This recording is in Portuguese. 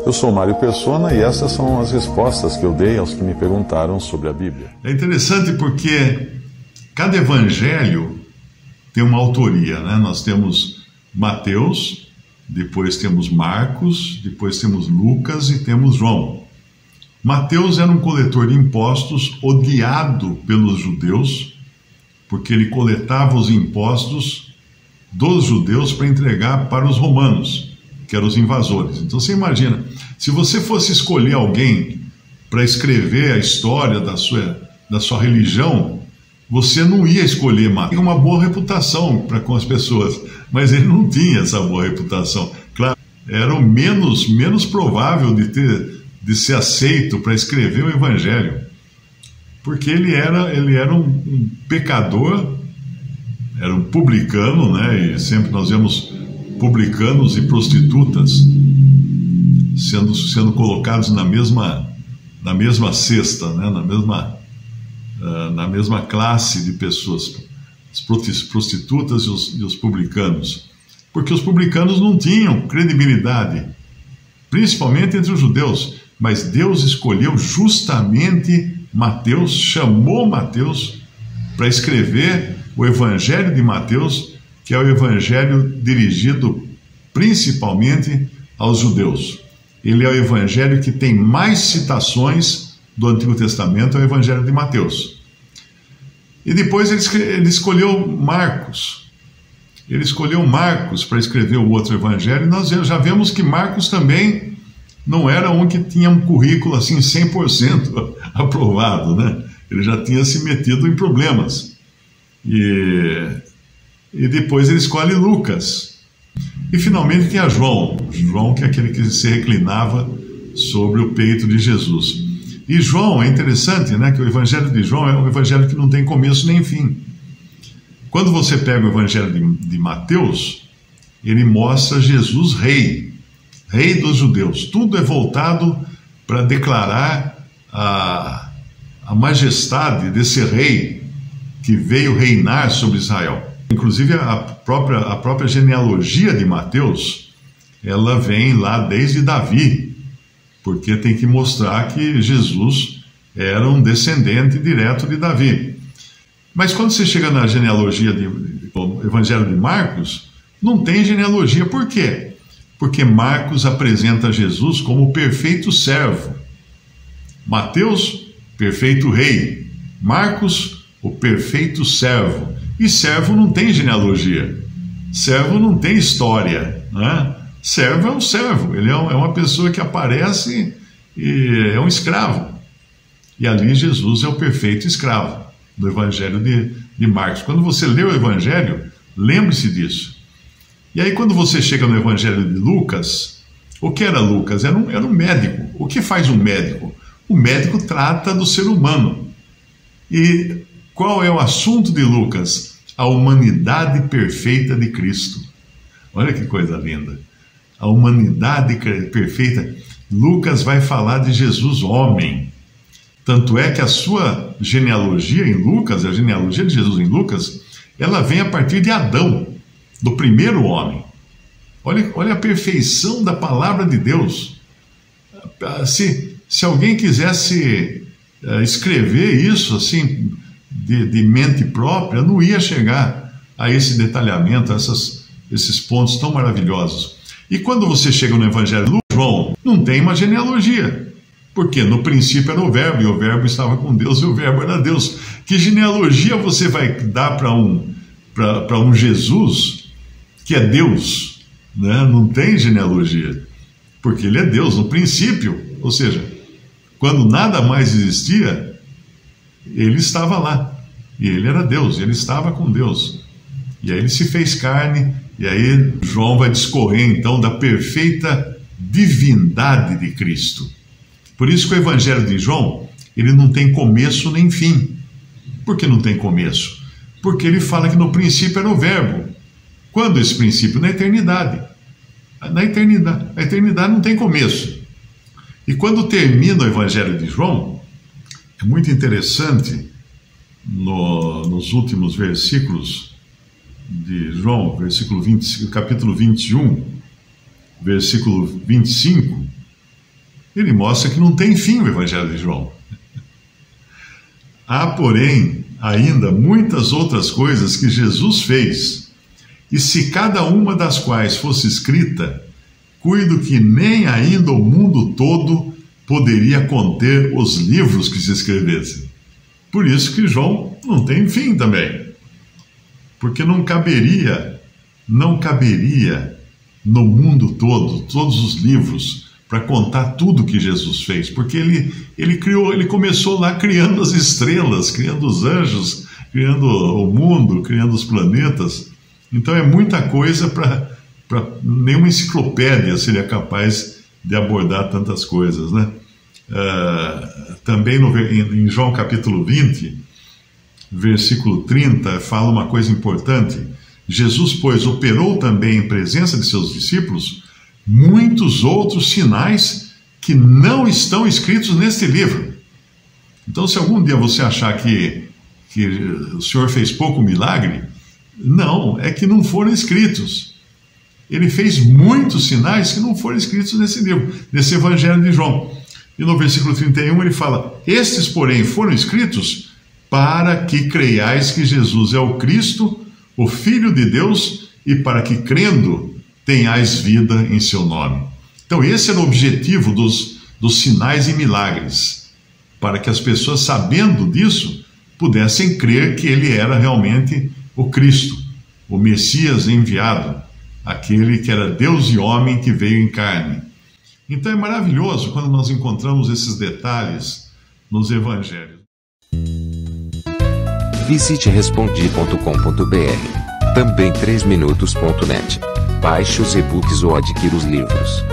Eu sou Mário Persona e essas são as respostas que eu dei aos que me perguntaram sobre a Bíblia. É interessante porque cada evangelho tem uma autoria, né? Nós temos Mateus, depois temos Marcos, depois temos Lucas e temos João. Mateus era um coletor de impostos odiado pelos judeus, porque ele coletava os impostos dos judeus para entregar para os romanos, que eram os invasores. Então você imagina, se você fosse escolher alguém para escrever a história da sua religião, você não ia escolher Mateus. Tinha uma boa reputação com as pessoas, mas ele não tinha essa boa reputação. Claro, era o menos provável de ser aceito para escrever o Evangelho, porque ele era um pecador, era um publicano, né? E sempre nós vemos publicanos e prostitutas sendo colocados na mesma cesta, né? Na mesma classe de pessoas, as prostitutas e os publicanos, porque os publicanos não tinham credibilidade, principalmente entre os judeus, mas Deus escolheu justamente Mateus, chamou Mateus para escrever o Evangelho de Mateus, que é o Evangelho dirigido principalmente aos judeus. Ele é o Evangelho que tem mais citações do Antigo Testamento, é o Evangelho de Mateus. E depois ele escolheu Marcos. Ele escolheu Marcos para escrever o outro Evangelho, e nós já vemos que Marcos também não era um que tinha um currículo assim 100% aprovado, né? Ele já tinha se metido em problemas. E depois ele escolhe Lucas. E finalmente tinha João, que é aquele que se reclinava sobre o peito de Jesus. E João, é interessante, né, que o Evangelho de João é um Evangelho que não tem começo nem fim. Quando você pega o Evangelho de Mateus, ele mostra Jesus rei dos judeus. Tudo é voltado para declarar a majestade desse rei que veio reinar sobre Israel. Inclusive a própria genealogia de Mateus, ela vem lá desde Davi, porque tem que mostrar que Jesus era um descendente direto de Davi. Mas quando você chega na genealogia do Evangelho de Marcos, não tem genealogia. Por quê? Porque Marcos apresenta Jesus como o perfeito servo. Mateus, perfeito rei. Marcos, o perfeito servo. E servo não tem genealogia. Servo não tem história, né? Servo é um servo. Ele é uma pessoa que aparece e é um escravo. E ali Jesus é o perfeito escravo do Evangelho de Marcos. Quando você lê o Evangelho, lembre-se disso. E aí quando você chega no Evangelho de Lucas, o que era Lucas? Era um médico. O que faz um médico? O médico trata do ser humano. E qual é o assunto de Lucas? A humanidade perfeita de Cristo. Olha que coisa linda. A humanidade perfeita. Lucas vai falar de Jesus homem. Tanto é que a sua genealogia em Lucas, a genealogia de Jesus em Lucas, ela vem a partir de Adão, do primeiro homem. Olha a perfeição da palavra de Deus. Se alguém quisesse escrever isso assim, de mente própria, não ia chegar a esse detalhamento, a esses pontos tão maravilhosos. E quando você chega no Evangelho de João, não tem uma genealogia. Porque no princípio era o Verbo, e o Verbo estava com Deus, e o Verbo era Deus. Que genealogia você vai dar para um Jesus que é Deus? Né? Não tem genealogia, porque ele é Deus no princípio. Ou seja, quando nada mais existia, ele estava lá. E ele era Deus, ele estava com Deus. E aí ele se fez carne, e aí João vai discorrer então da perfeita divindade de Cristo. Por isso que o Evangelho de João, ele não tem começo nem fim. Por que não tem começo? Porque ele fala que no princípio era o Verbo. Quando esse princípio? Na eternidade. Na eternidade. A eternidade não tem começo. E quando termina o Evangelho de João, é muito interessante, nos últimos versículos de João, capítulo 21, versículo 25, ele mostra que não tem fim o Evangelho de João. Há, porém, ainda muitas outras coisas que Jesus fez, e se cada uma das quais fosse escrita, cuido que nem ainda o mundo todo poderia conter os livros que se escrevessem. Por isso que João não tem fim também. Porque não caberia no mundo todo, todos os livros, para contar tudo que Jesus fez. Porque ele começou lá criando as estrelas, criando os anjos, criando o mundo, criando os planetas. Então é muita coisa para nenhuma enciclopédia seria capaz de abordar tantas coisas, né? Também em João capítulo 20, versículo 30, fala uma coisa importante. Jesus, pois, operou também em presença de seus discípulos muitos outros sinais que não estão escritos neste livro. Então, se algum dia você achar que o Senhor fez pouco milagre, não, é que não foram escritos. Ele fez muitos sinais que não foram escritos nesse livro, nesse Evangelho de João. E no versículo 31 ele fala: estes, porém, foram escritos para que creiais que Jesus é o Cristo, o Filho de Deus, e para que, crendo, tenhais vida em seu nome. Então esse era o objetivo dos sinais e milagres, para que as pessoas, sabendo disso, pudessem crer que ele era realmente o Cristo, o Messias enviado, aquele que era Deus e homem que veio em carne. Então é maravilhoso quando nós encontramos esses detalhes nos evangelhos. Visite respondi.com.br, também 3minutos.net. Baixe os e-books ou adquira os livros.